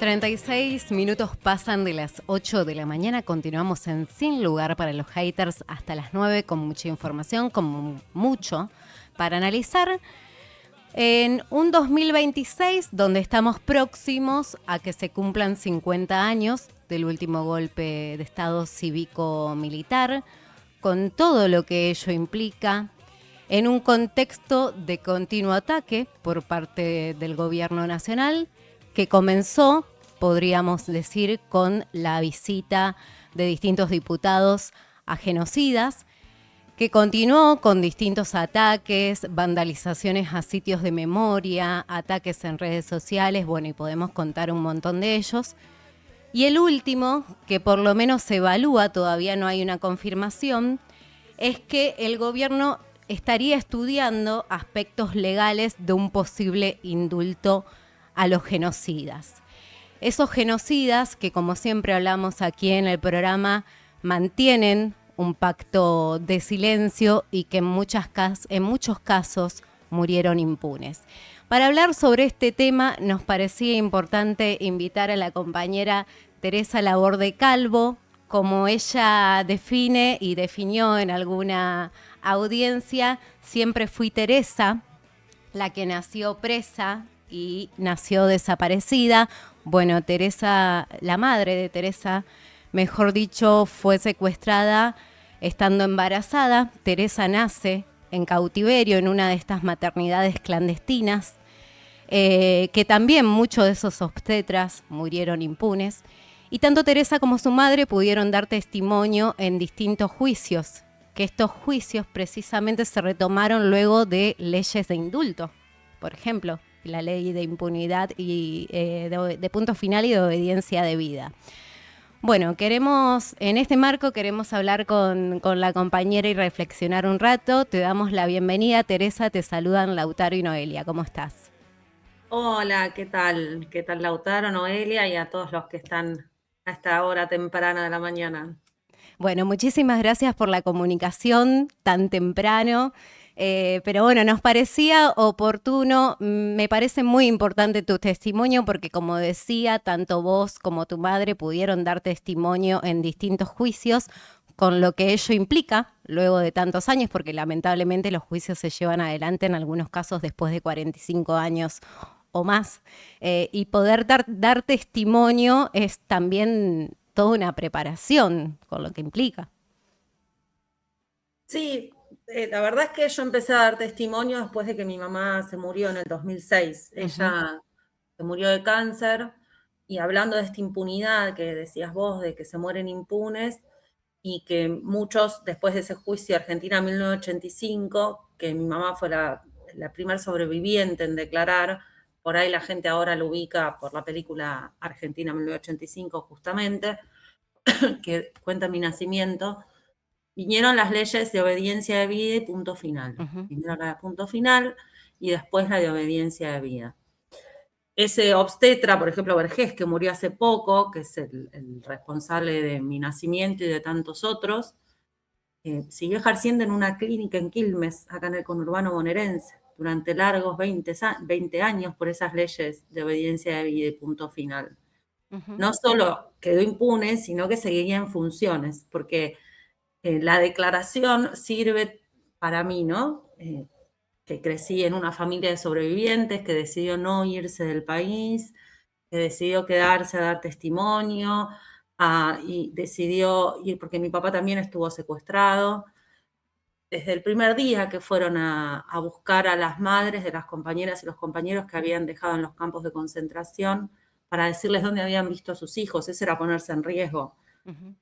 36 minutos pasan de las 8 de la mañana. Continuamos en Sin Lugar para los Haters hasta las 9 con mucha información, con mucho para analizar. En un 2026 donde estamos próximos a que se cumplan 50 años del último golpe de Estado cívico-militar, con todo lo que ello implica, en un contexto de continuo ataque por parte del gobierno nacional, que comenzó, podríamos decir, con la visita de distintos diputados a genocidas, que continuó con distintos ataques, vandalizaciones a sitios de memoria, ataques en redes sociales, bueno, y podemos contar un montón de ellos. Y el último, que por lo menos se evalúa, todavía no hay una confirmación, es que el gobierno estaría estudiando aspectos legales de un posible indulto a los genocidas. Esos genocidas que, como siempre hablamos aquí en el programa, mantienen un pacto de silencio y que en muchos casos murieron impunes. Para hablar sobre este tema nos parecía importante invitar a la compañera Teresa Laborde Calvo, como ella define y definió en alguna audiencia, siempre fui Teresa, la que nació presa y nació desaparecida. Bueno, Teresa, la madre de Teresa, mejor dicho, fue secuestrada estando embarazada. Teresa nace en cautiverio en una de estas maternidades clandestinas, que también muchos de esos obstetras murieron impunes. Y tanto Teresa como su madre pudieron dar testimonio en distintos juicios, que estos juicios precisamente se retomaron luego de leyes de indulto. Por ejemplo, la ley de impunidad y de punto final y de obediencia debida. Bueno, en este marco queremos hablar con la compañera y reflexionar un rato. Te damos la bienvenida, Teresa, te saludan Lautaro y Noelia. ¿Cómo estás? Hola, ¿qué tal? ¿Qué tal, Lautaro, Noelia y a todos los que están a esta hora temprana de la mañana? Bueno, muchísimas gracias por la comunicación tan temprano. Pero bueno, nos parecía oportuno, me parece muy importante tu testimonio porque como decía, tanto vos como tu madre pudieron dar testimonio en distintos juicios, con lo que ello implica luego de tantos años, porque lamentablemente los juicios se llevan adelante en algunos casos después de 45 años o más. Y poder dar testimonio es también toda una preparación con lo que implica. Sí, la verdad es que yo empecé a dar testimonio después de que mi mamá se murió en el 2006. Ujú. Ella se murió de cáncer y hablando de esta impunidad que decías vos, de que se mueren impunes y que muchos, después de ese juicio Argentina 1985, que mi mamá fue la primer sobreviviente en declarar, por ahí la gente ahora lo ubica por la película Argentina 1985 justamente, que cuenta mi nacimiento, vinieron las leyes de obediencia de vida y punto final. Uh-huh. Primero la de punto final y después la de obediencia de vida. Ese obstetra, por ejemplo, Vergés, que murió hace poco, que es el responsable de mi nacimiento y de tantos otros, siguió ejerciendo en una clínica en Quilmes, acá en el conurbano bonaerense, durante largos 20 años por esas leyes de obediencia de vida y punto final. Uh-huh. No solo quedó impune, sino que seguía en funciones, porque la declaración sirve para mí, ¿no? Que crecí en una familia de sobrevivientes, que decidió no irse del país, que decidió quedarse a dar testimonio, y decidió ir, porque mi papá también estuvo secuestrado. Desde el primer día que fueron a buscar a las madres de las compañeras y los compañeros que habían dejado en los campos de concentración para decirles dónde habían visto a sus hijos, eso era ponerse en riesgo Uh-huh.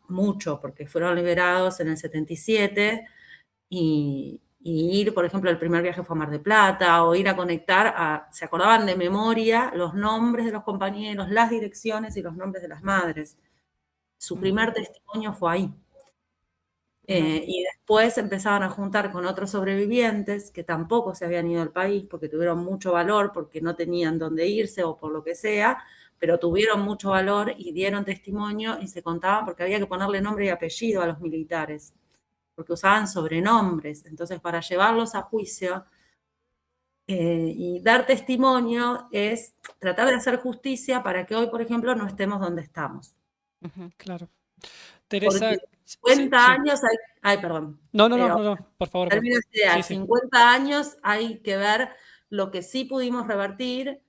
mucho, porque fueron liberados en el 77 y ir, por ejemplo, el primer viaje fue a Mar del Plata, o ir a conectar, se acordaban de memoria los nombres de los compañeros, las direcciones y los nombres de las madres. Su primer testimonio fue ahí. Y después empezaban a juntar con otros sobrevivientes que tampoco se habían ido al país porque tuvieron mucho valor, porque no tenían dónde irse o por lo que sea, pero tuvieron mucho valor y dieron testimonio y se contaban porque había que ponerle nombre y apellido a los militares, porque usaban sobrenombres. Entonces, para llevarlos a juicio, Y dar testimonio es tratar de hacer justicia para que hoy, por ejemplo, no estemos donde estamos. Claro. Porque Teresa, sí, 50 sí. años perdón. No, por favor. Termino esta idea. Sí, sí. 50 años hay que ver lo que sí pudimos revertir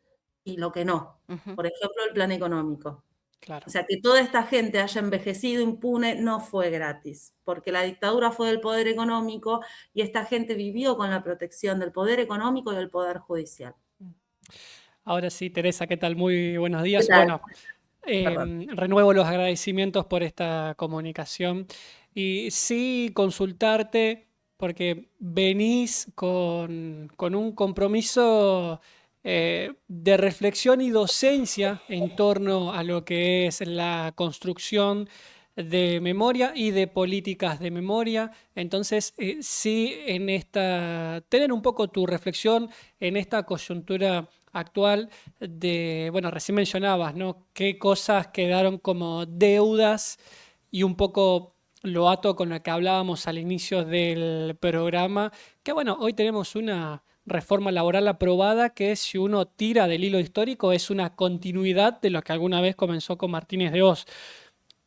y lo que no. Por ejemplo, el plan económico. Claro. O sea, que toda esta gente haya envejecido impune no fue gratis, porque la dictadura fue del poder económico y esta gente vivió con la protección del poder económico y del poder judicial. Ahora sí, Teresa, ¿qué tal? Muy buenos días. ¿Qué tal? Bueno, Perdón. renuevo los agradecimientos por esta comunicación y sí consultarte porque venís con un compromiso de reflexión y docencia en torno a lo que es la construcción de memoria y de políticas de memoria. Entonces, sí, tener un poco tu reflexión en esta coyuntura actual bueno, recién mencionabas, ¿no? Qué cosas quedaron como deudas y un poco lo ato con lo que hablábamos al inicio del programa, que bueno, hoy tenemos una reforma laboral aprobada que si uno tira del hilo histórico es una continuidad de lo que alguna vez comenzó con Martínez de Hoz.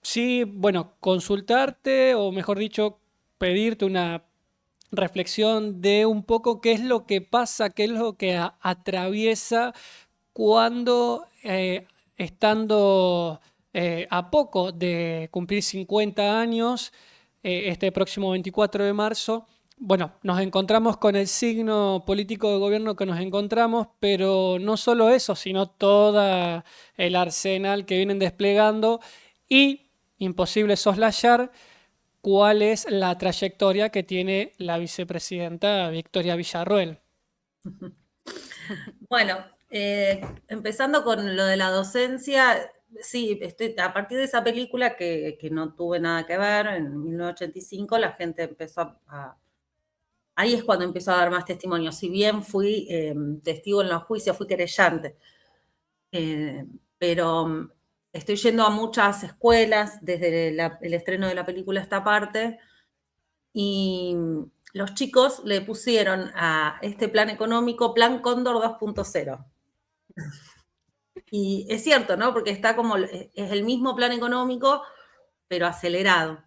Sí, bueno, consultarte o mejor dicho, pedirte una reflexión de un poco qué es lo que pasa, qué es lo que atraviesa cuando estando a poco de cumplir 50 años, este próximo 24 de marzo, bueno, nos encontramos con el signo político de gobierno que nos encontramos, pero no solo eso, sino todo el arsenal que vienen desplegando y imposible soslayar cuál es la trayectoria que tiene la vicepresidenta Victoria Villarroel. Bueno, empezando con lo de la docencia, sí, a partir de esa película que no tuve nada que ver, en 1985 la gente empezó ahí es cuando empezó a dar más testimonio. Si bien fui testigo en los juicios, fui querellante, pero estoy yendo a muchas escuelas desde el estreno de la película esta parte y los chicos le pusieron a este plan económico Plan Cóndor 2.0. Y es cierto, ¿no? Porque está es el mismo plan económico, pero acelerado,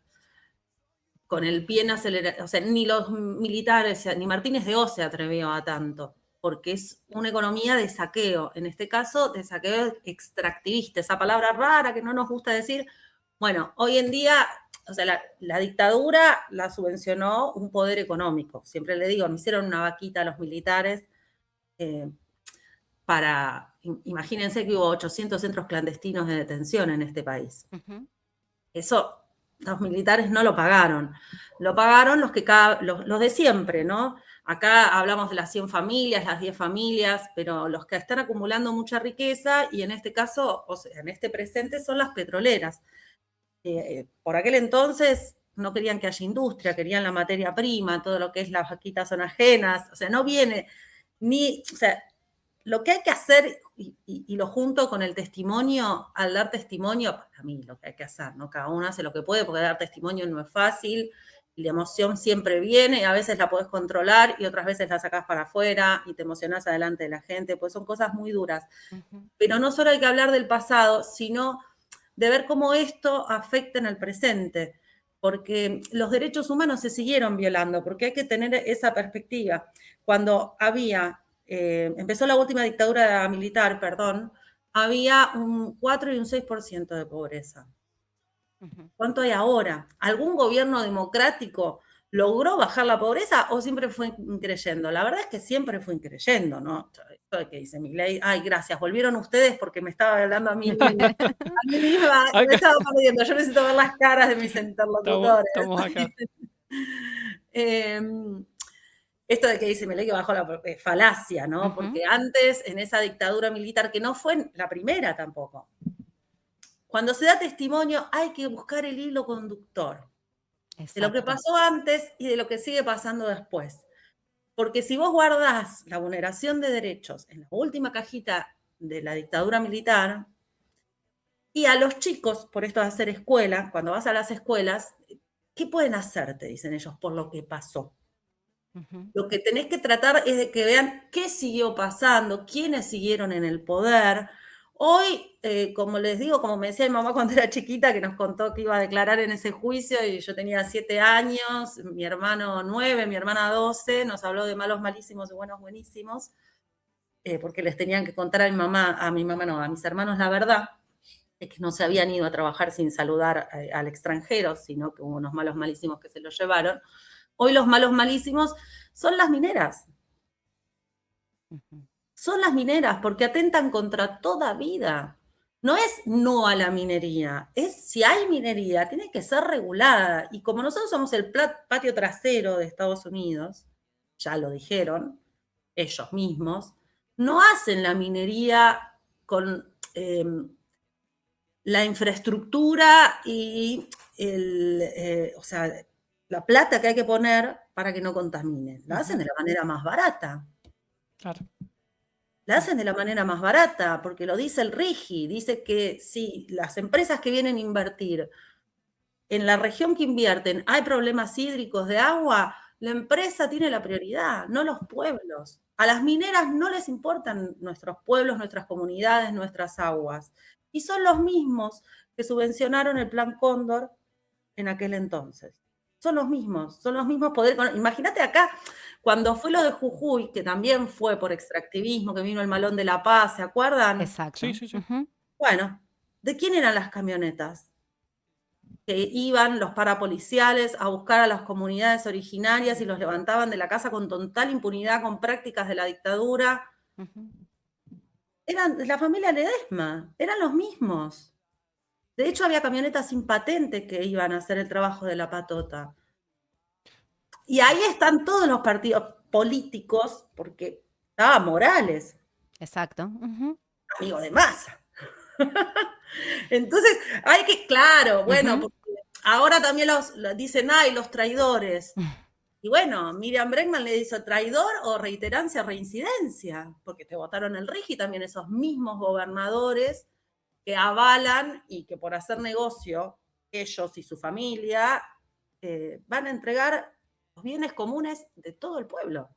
con el pie en acelerado. O sea, ni los militares, ni Martínez de Hoz se atrevió a tanto, porque es una economía de saqueo, en este caso de saqueo extractivista, esa palabra rara que no nos gusta decir. Bueno, hoy en día, o sea, la dictadura la subvencionó un poder económico. Siempre le digo, me hicieron una vaquita a los militares imagínense que hubo 800 centros clandestinos de detención en este país. Eso los militares no lo pagaron. Lo pagaron los de siempre, ¿no? Acá hablamos de las 100 familias, las 10 familias, pero los que están acumulando mucha riqueza y en este caso, o sea, en este presente son las petroleras. Por aquel entonces no querían que haya industria, querían la materia prima, todo lo que es las vaquitas son ajenas, o sea, no viene o sea, lo que hay que hacer, y lo junto con el testimonio, al dar testimonio, para mí lo que hay que hacer, ¿no? Cada uno hace lo que puede, porque dar testimonio no es fácil, y la emoción siempre viene, y a veces la podés controlar, y otras veces la sacás para afuera, y te emocionás adelante de la gente, pues son cosas muy duras. Pero no solo hay que hablar del pasado, sino de ver cómo esto afecta en el presente, porque los derechos humanos se siguieron violando, porque hay que tener esa perspectiva. Cuando empezó la última dictadura militar, había un 4 y un 6% de pobreza. ¿Cuánto hay ahora? ¿Algún gobierno democrático logró bajar la pobreza o siempre fue increyendo? La verdad es que siempre fue increyendo, ¿no? Esto de que dice Milei, ay, gracias, volvieron ustedes porque me estaba hablando a mí misma, me estaba perdiendo, yo necesito ver las caras de mis interlocutores. Estamos acá. Esto de que dice Milei que bajó la falacia, ¿no? Porque antes, en esa dictadura militar, que no fue la primera tampoco, cuando se da testimonio hay que buscar el hilo conductor de lo que pasó antes y de lo que sigue pasando después. Porque si vos guardás la vulneración de derechos en la última cajita de la dictadura militar, y a los chicos, por esto de hacer escuela, cuando vas a las escuelas, ¿qué pueden hacer? Te dicen ellos, por lo que pasó. Ujú. Lo que tenés que tratar es de que vean qué siguió pasando, quiénes siguieron en el poder. Hoy, como les digo, como me decía mi mamá cuando era chiquita, que nos contó que iba a declarar en ese juicio y yo tenía 7 años, mi hermano 9, mi hermana 12, nos habló de malos malísimos y buenos buenísimos, porque les tenían que contar a mi mamá no, a mis hermanos la verdad, es que no se habían ido a trabajar sin saludar al extranjero, sino que hubo unos malos malísimos que se lo llevaron. Hoy los malos malísimos son las mineras. Ujú. Son las mineras porque atentan contra toda vida. No es no a la minería, es si hay minería, tiene que ser regulada. Y como nosotros somos el patio trasero de Estados Unidos, ya lo dijeron ellos mismos, no hacen la minería con la infraestructura y o sea, la plata que hay que poner para que no contaminen. La hacen de la manera más barata. Claro. La hacen de la manera más barata, porque lo dice el RIGI, dice que si las empresas que vienen a invertir en la región que invierten hay problemas hídricos de agua, la empresa tiene la prioridad, no los pueblos. A las mineras no les importan nuestros pueblos, nuestras comunidades, nuestras aguas. Y son los mismos que subvencionaron el Plan Cóndor en aquel entonces. Son los mismos poderes. Imagínate acá, cuando fue lo de Jujuy, que también fue por extractivismo, que vino el Malón de la Paz, ¿se acuerdan? Exacto. Sí, sí, sí. Ujú. Bueno, ¿de quién eran las camionetas? Que iban los parapoliciales a buscar a las comunidades originarias y los levantaban de la casa con total impunidad, con prácticas de la dictadura. Ujú. Eran de la familia Ledesma, eran los mismos. De hecho, había camionetas sin patente que iban a hacer el trabajo de la patota. Y ahí están todos los partidos políticos, porque estaba Morales, Exacto. Ujú. amigo de Massa. Entonces, hay que, claro, bueno, Ujú. porque ahora también dicen, ay, los traidores. Y bueno, Miriam Bregman le dice traidor o reiterancia, reincidencia, porque te votaron el RIGI también esos mismos gobernadores que avalan y que por hacer negocio, ellos y su familia, van a entregar los bienes comunes de todo el pueblo.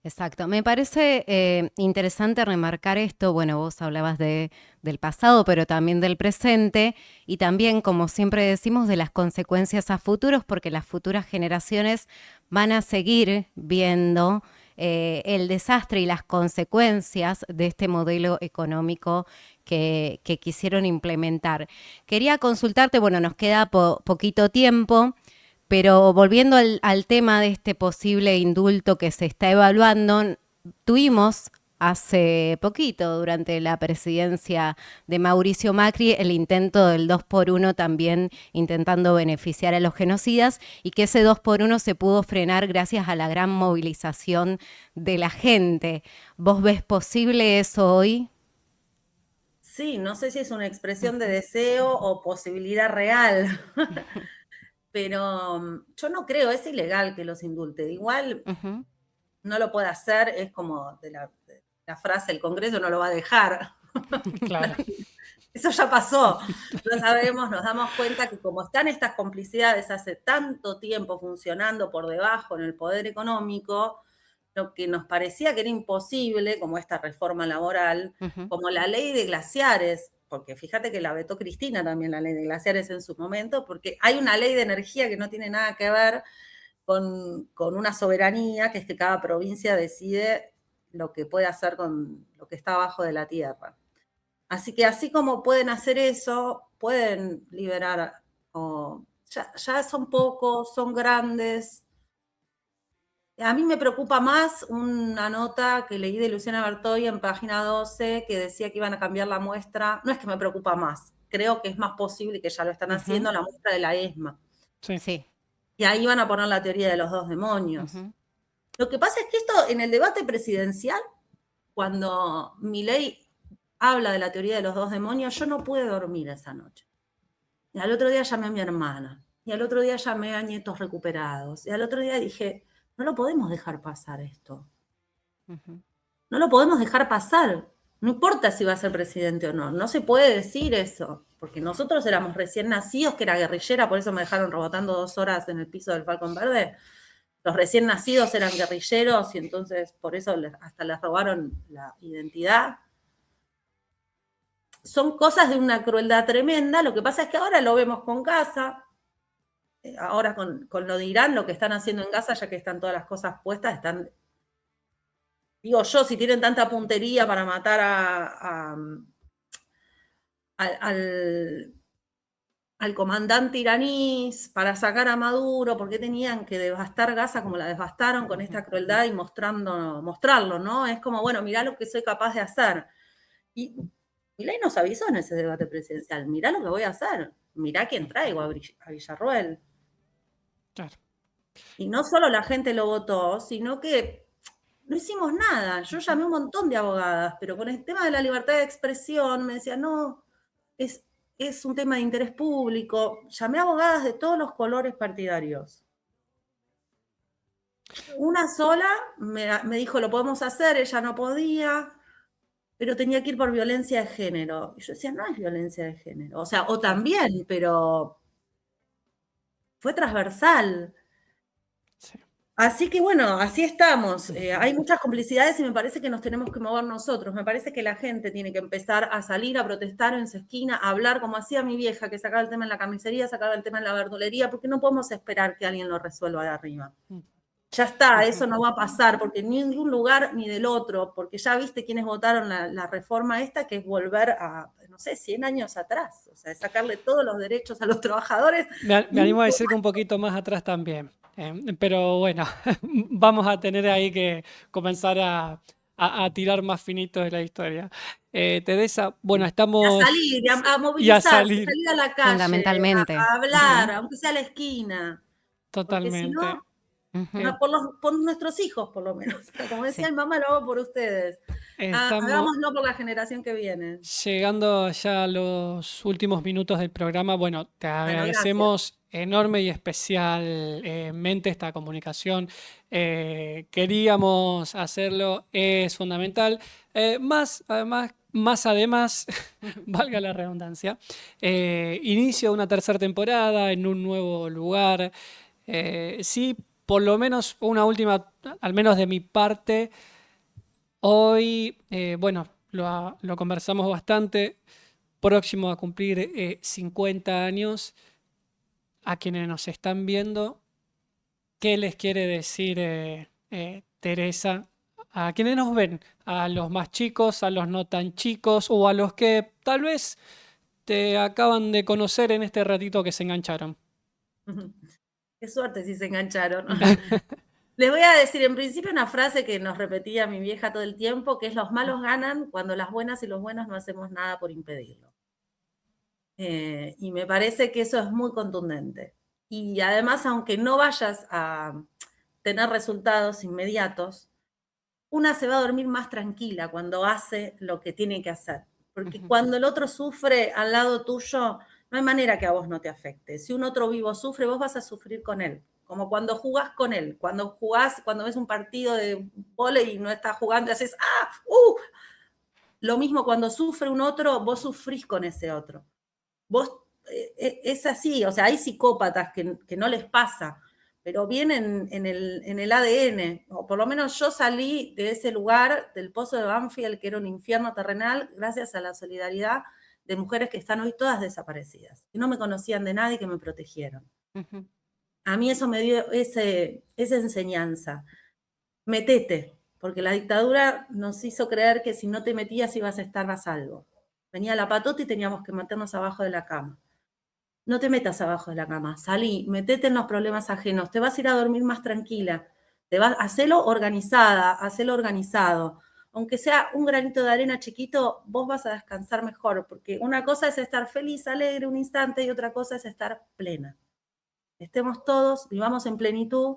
Exacto. Me parece interesante remarcar esto. Bueno, vos hablabas del pasado, pero también del presente y también, como siempre decimos, de las consecuencias a futuros, porque las futuras generaciones van a seguir viendo el desastre y las consecuencias de este modelo económico que quisieron implementar. Quería consultarte, bueno, nos queda poquito tiempo. Pero volviendo al tema de este posible indulto que se está evaluando, tuvimos hace poquito, durante la presidencia de Mauricio Macri, el intento del 2x1 también intentando beneficiar a los genocidas y que ese 2x1 se pudo frenar gracias a la gran movilización de la gente. ¿Vos ves posible eso hoy? Sí, no sé si es una expresión de deseo o posibilidad real. Pero yo no creo, es ilegal que los indulte. Igual Ujú. no lo puede hacer, es como de la frase, el Congreso no lo va a dejar. Claro. Eso ya pasó. Lo sabemos, nos damos cuenta que como están estas complicidades hace tanto tiempo funcionando por debajo en el poder económico, lo que nos parecía que era imposible, como esta reforma laboral, Ujú. como la ley de glaciares, porque fíjate que la vetó Cristina también la ley de glaciares en su momento, porque hay una ley de energía que no tiene nada que ver con una soberanía, que es que cada provincia decide lo que puede hacer con lo que está abajo de la tierra. Así que así como pueden hacer eso, pueden liberar, ya son pocos, son grandes. A mí me preocupa más una nota que leí de Luciana Bertoy en página 12 que decía que iban a cambiar la muestra. No es que me preocupa más, creo que es más posible que ya lo están Ujú. haciendo, la muestra de la ESMA. Sí. Sí. Y ahí van a poner la teoría de los dos demonios. Ujú. Lo que pasa es que esto en el debate presidencial, cuando Milei habla de la teoría de los dos demonios, yo no pude dormir esa noche. Y al otro día llamé a mi hermana. Y al otro día llamé a nietos recuperados. Y al otro día dije, no lo podemos dejar pasar esto. Ujú. No lo podemos dejar pasar. No importa si va a ser presidente o no. No se puede decir eso. Porque nosotros éramos recién nacidos, que era guerrillera, por eso me dejaron rebotando 2 horas en el piso del Falcón Verde. los recién nacidos eran guerrilleros y entonces por eso hasta les robaron la identidad. Son cosas de una crueldad tremenda. Lo que pasa es que ahora lo vemos con Gaza, ahora con lo de Irán, lo que están haciendo en Gaza, ya que están todas las cosas puestas, están, digo yo, si tienen tanta puntería para matar al comandante iraní, para sacar a Maduro, ¿por qué tenían que devastar Gaza como la devastaron con esta crueldad y mostrarlo, ¿no? Es como, bueno, mirá lo que soy capaz de hacer. Y Milei nos avisó en ese debate presidencial, mirá lo que voy a hacer, mirá quién traigo a Villarroel. Claro. Y no solo la gente lo votó, sino que no hicimos nada. Yo llamé a un montón de abogadas, pero con el tema de la libertad de expresión me decían, no, es un tema de interés público. Llamé a abogadas de todos los colores partidarios. Una sola me dijo, lo podemos hacer, ella no podía, pero tenía que ir por violencia de género. Y yo decía, no es violencia de género. O sea, o también, pero fue transversal. Sí. Así que bueno, así estamos. Hay muchas complicidades y me parece que nos tenemos que mover nosotros. Me parece que la gente tiene que empezar a salir a protestar en su esquina, a hablar como hacía mi vieja, que sacaba el tema en la carnicería, sacaba el tema en la verdulería, porque no podemos esperar que alguien lo resuelva de arriba. Ya está, eso no va a pasar, porque ni de un lugar ni del otro, porque ya viste quiénes votaron la reforma esta, que es volver a, no sé, 100 años atrás, o sea, sacarle todos los derechos a los trabajadores. Me animo a decir que un poquito más atrás también. Pero bueno, vamos a tener ahí que comenzar a tirar más finito de la historia. Teresa, bueno, estamos... A salir, a y movilizarse, salir. salir a la calle, Fundamentalmente. a hablar, aunque sea a la esquina. Porque si Totalmente. no, por nuestros hijos, por lo menos. Como decía Sí. mi mamá, lo hago por ustedes. Estamos Hagámoslo por la generación que viene. llegando ya a los últimos minutos del programa. Bueno, te Bueno, gracias. agradecemos enorme y especialmente esta comunicación. Queríamos hacerlo, es fundamental. Además, valga la redundancia, inicio de una tercera temporada en un nuevo lugar. Sí, por lo menos una última, al menos de mi parte. Hoy, bueno, lo conversamos bastante, próximo a cumplir 50 años. A quienes nos están viendo, ¿qué les quiere decir Teresa? A quienes nos ven, a los más chicos, a los no tan chicos o a los que tal vez te acaban de conocer en este ratito que se engancharon. Qué suerte si se engancharon. Les voy a decir en principio una frase que nos repetía mi vieja todo el tiempo, que es los malos ganan cuando las buenas y los buenos no hacemos nada por impedirlo. Y me parece que eso es muy contundente. Y además, aunque no vayas a tener resultados inmediatos, una se va a dormir más tranquila cuando hace lo que tiene que hacer. Porque cuando el otro sufre al lado tuyo, no hay manera que a vos no te afecte. Si un otro vivo sufre, vos vas a sufrir con él. Como cuando jugás con él. Cuando ves un partido de vóley y no estás jugando y haces ¡ah! Lo mismo cuando sufre un otro, vos sufrís con ese otro. Vos, es así, o sea, hay psicópatas que no les pasa, pero vienen en el ADN, o por lo menos yo salí de ese lugar, del pozo de Banfield, que era un infierno terrenal, gracias a la solidaridad de mujeres que están hoy todas desaparecidas, que no me conocían de nada y que me protegieron. A mí eso me dio esa enseñanza. Metete, porque la dictadura nos hizo creer que si no te metías ibas a estar a salvo. Venía la patota y teníamos que meternos abajo de la cama. No te metas abajo de la cama, salí, metete en los problemas ajenos, te vas a ir a dormir más tranquila, hacelo organizada, hacelo organizado. Aunque sea un granito de arena chiquito, vos vas a descansar mejor, porque una cosa es estar feliz, alegre un instante y otra cosa es estar plena. Estemos todos, vivamos en plenitud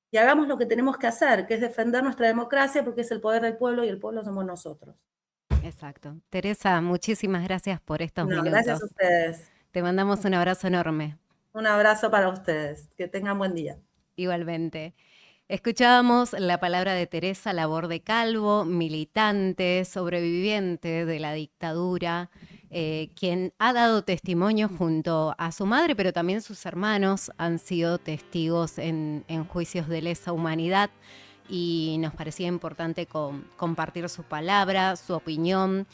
y hagamos lo que tenemos que hacer, que es defender nuestra democracia, porque es el poder del pueblo y el pueblo somos nosotros. Exacto. Teresa, muchísimas gracias por estos minutos. Gracias a ustedes. Te mandamos un abrazo enorme. Un abrazo para ustedes. Que tengan buen día. Igualmente. Escuchábamos la palabra de Teresa Laborde Calvo, militante, sobreviviente de la dictadura, quien ha dado testimonio junto a su madre, pero también sus hermanos han sido testigos en juicios de lesa humanidad, y nos parecía importante compartir su palabra, su opinión,